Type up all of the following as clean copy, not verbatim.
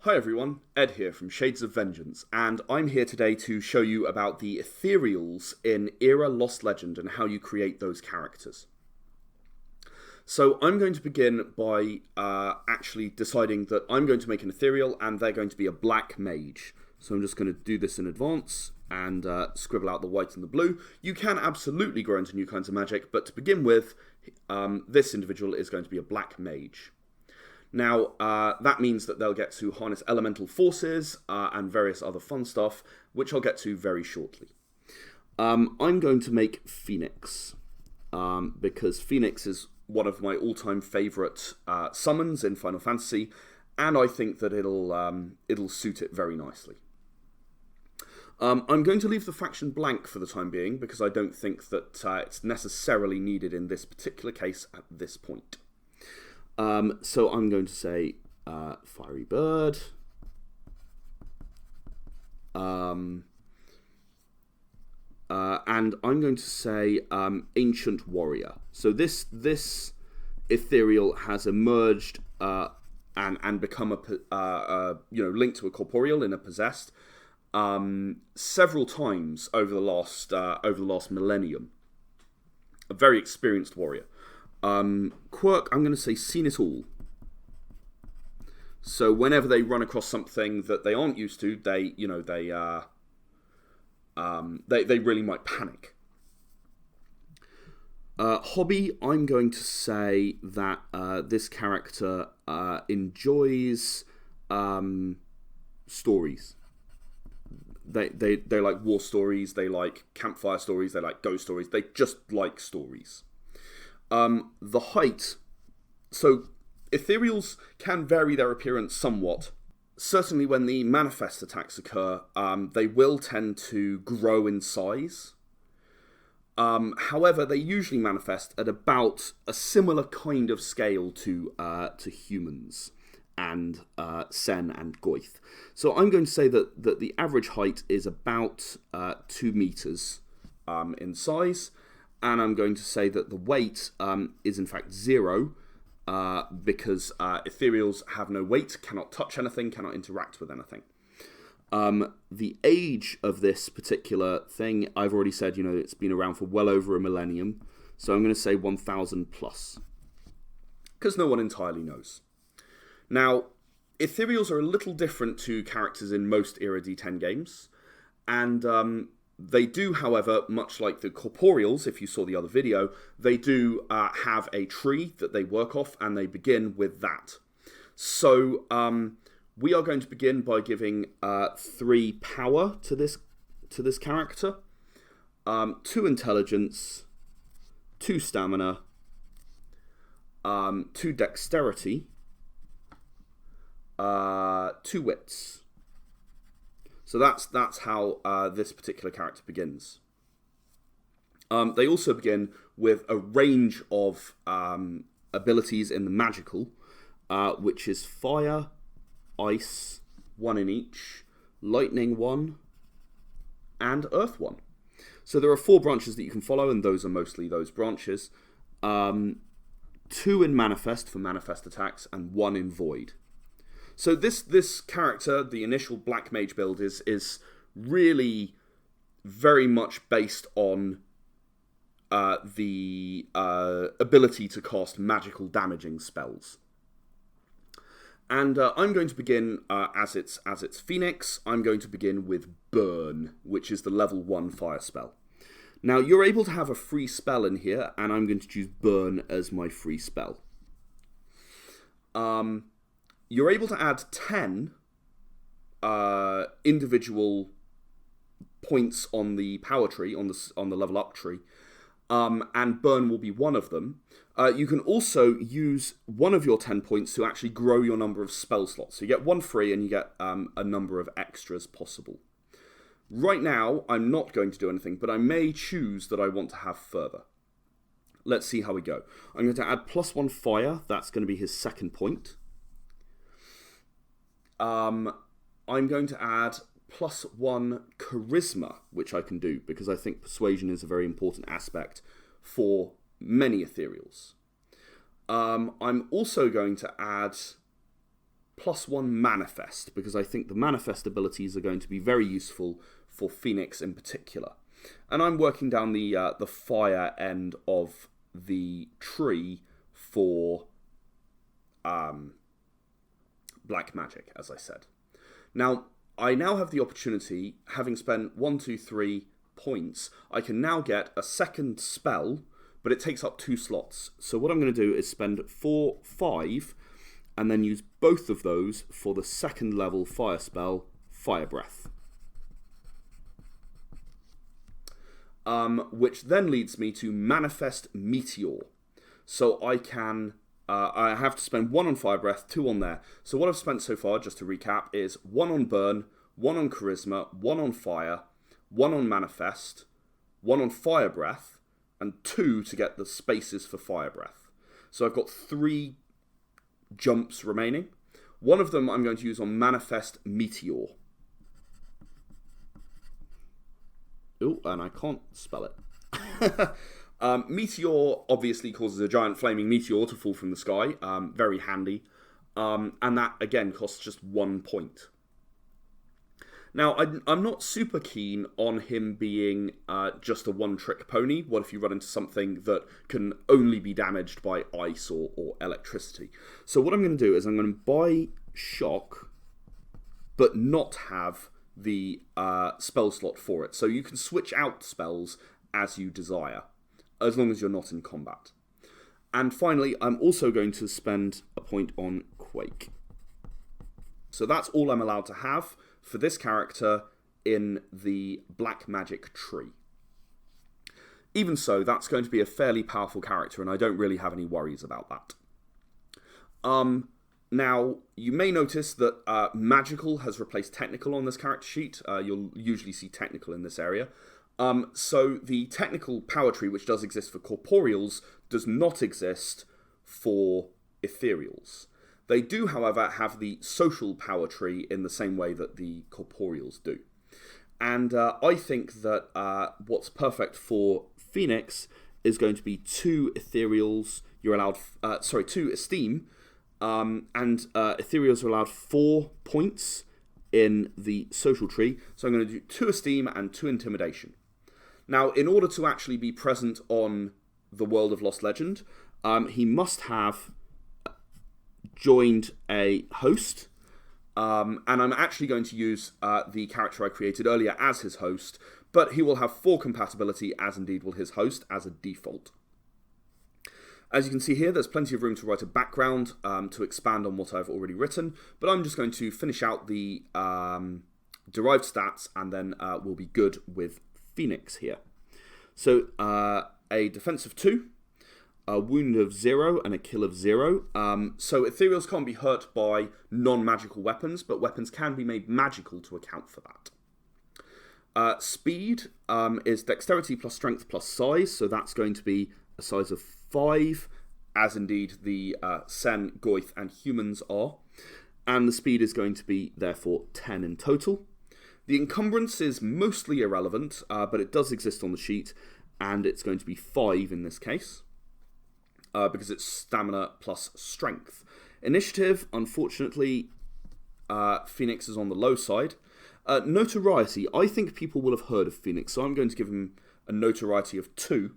Hi everyone, Ed here from Shades of Vengeance, and I'm here today to show you about the Ethereals in Era Lost Legend and how you create those characters. So I'm going to begin by actually deciding that I'm going to make an Ethereal and they're going to be a black mage. So I'm just going to do this in advance and scribble out the white and the blue. You can absolutely grow into new kinds of magic, but to begin with, this individual is going to be a black mage. Now, that means that they'll get to harness elemental forces and various other fun stuff, which I'll get to very shortly. I'm going to make Phoenix, because Phoenix is one of my all-time favourite summons in Final Fantasy, and I think that it'll suit it very nicely. I'm going to leave the faction blank for the time being, because I don't think that it's necessarily needed in this particular case at this point. So I'm going to say Fiery Bird, and I'm going to say Ancient Warrior. So this Ethereal has emerged and become linked to a corporeal in a possessed several times over the last millennium. A very experienced warrior. Quirk, I'm going to say seen it all. So whenever they run across something that they aren't used to, they really might panic. Hobby, I'm going to say that this character enjoys stories. They like war stories, they like campfire stories, they like ghost stories, they just like stories. The height, so Ethereals can vary their appearance somewhat. Certainly when the manifest attacks occur, they will tend to grow in size. However, they usually manifest at about a similar kind of scale to humans and Sen and Goyth. So I'm going to say that the average height is about 2 meters in size. And I'm going to say that the weight is in fact 0 because Ethereals have no weight, cannot touch anything, cannot interact with anything. The age of this particular thing, I've already said, it's been around for well over a millennium. So I'm going to say 1,000 plus. Because no one entirely knows. Now, Ethereals are a little different to characters in most Era D10 games. And they do, however, much like the corporeals, if you saw the other video, they do have a tree that they work off, and they begin with that. So we are going to begin by giving 3 power to this character, 2 intelligence, 2 stamina, 2 dexterity, 2 wits. So that's how this particular character begins. They also begin with a range of abilities in the magical, which is fire, ice, 1 in each, lightning 1, and earth 1. So there are 4 branches that you can follow, and those are mostly those branches. 2 in manifest for manifest attacks, and 1 in void. So this character, the initial Black Mage build, is really very much based on the ability to cast magical damaging spells. And I'm going to begin, as it's Phoenix, I'm going to begin with Burn, which is the level 1 fire spell. Now, you're able to have a free spell in here, and I'm going to choose Burn as my free spell. You're able to add 10 individual points on the power tree, on the level up tree, and Burn will be one of them. You can also use one of your 10 points to actually grow your number of spell slots. So you get 1 free and you get a number of extras possible. Right now, I'm not going to do anything, but I may choose that I want to have further. Let's see how we go. I'm going to add +1 fire. That's going to be his 2nd point. I'm going to add +1 charisma, which I can do because I think persuasion is a very important aspect for many Ethereals. I'm also going to add +1 manifest, because I think the manifest abilities are going to be very useful for Phoenix in particular. And I'm working down the fire end of the tree for black magic, as I said. Now, I now have the opportunity, having spent 1, 2, 3 points, I can now get a second spell, but it takes up 2 slots. So what I'm going to do is spend 4, 5, and then use both of those for the second level fire spell, Fire Breath. Which then leads me to Manifest Meteor. So I can, I have to spend 1 on Fire Breath, 2 on there. So what I've spent so far, just to recap, is 1 on Burn, 1 on Charisma, 1 on Fire, 1 on Manifest, 1 on Fire Breath, and 2 to get the spaces for Fire Breath. So I've got 3 jumps remaining. One of them I'm going to use on Manifest Meteor. Oh, and I can't spell it. Meteor obviously causes a giant flaming meteor to fall from the sky. Very handy. And that, again, costs just 1 point. Now, I'm not super keen on him being just a one-trick pony. What if you run into something that can only be damaged by ice or electricity? So what I'm going to do is I'm going to buy Shock, but not have the spell slot for it. So you can switch out spells as you desire, as long as you're not in combat. And finally, I'm also going to spend a point on Quake. So that's all I'm allowed to have for this character in the black magic tree. Even so, that's going to be a fairly powerful character, and I don't really have any worries about that. Now, you may notice that Magical has replaced Technical on this character sheet. You'll usually see Technical in this area. So the Technical power tree, which does exist for Corporeals, does not exist for Ethereals. They do, however, have the social power tree in the same way that the Corporeals do. And I think that what's perfect for Phoenix is going to be 2 Ethereals. You're allowed, 2 Esteem, and Ethereals are allowed 4 points in the social tree. So I'm going to do 2 Esteem and 2 Intimidation. Now, in order to actually be present on the World of Lost Legend, he must have joined a host, and I'm actually going to use the character I created earlier as his host, but he will have 4 compatibility, as indeed will his host, as a default. As you can see here, there's plenty of room to write a background to expand on what I've already written, but I'm just going to finish out the derived stats, and then we'll be good with Phoenix here. So, a defense of 2, a wound of 0, and a kill of 0. So Ethereals can't be hurt by non-magical weapons, but weapons can be made magical to account for that. Speed is dexterity plus strength plus size, so that's going to be a size of 5, as indeed the Sen, Goyth, and humans are. And the speed is going to be, therefore, 10 in total. The encumbrance is mostly irrelevant, but it does exist on the sheet, and it's going to be 5 in this case. Because it's stamina plus strength. Initiative, unfortunately, Phoenix is on the low side. Notoriety, I think people will have heard of Phoenix, so I'm going to give him a notoriety of 2.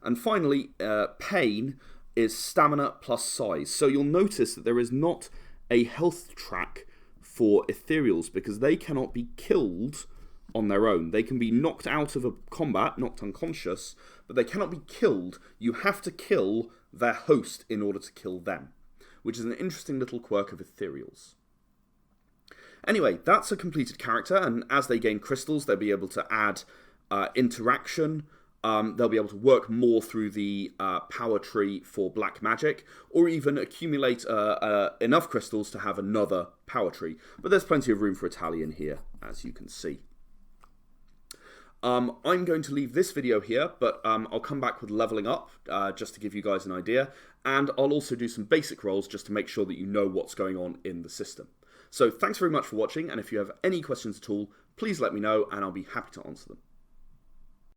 And finally, pain is stamina plus size. So you'll notice that there is not a health track for Ethereals, because they cannot be killed on their own. They can be knocked out of a combat, knocked unconscious, but they cannot be killed. You have to kill their host in order to kill them, which is an interesting little quirk of Ethereals. Anyway, that's a completed character, and as they gain crystals, they'll be able to add interaction. They'll be able to work more through the power tree for black magic, or even accumulate enough crystals to have another power tree. But there's plenty of room for Italian here, as you can see. I'm going to leave this video here, but I'll come back with leveling up, just to give you guys an idea, and I'll also do some basic rolls just to make sure that you know what's going on in the system. So thanks very much for watching, and if you have any questions at all, please let me know, and I'll be happy to answer them.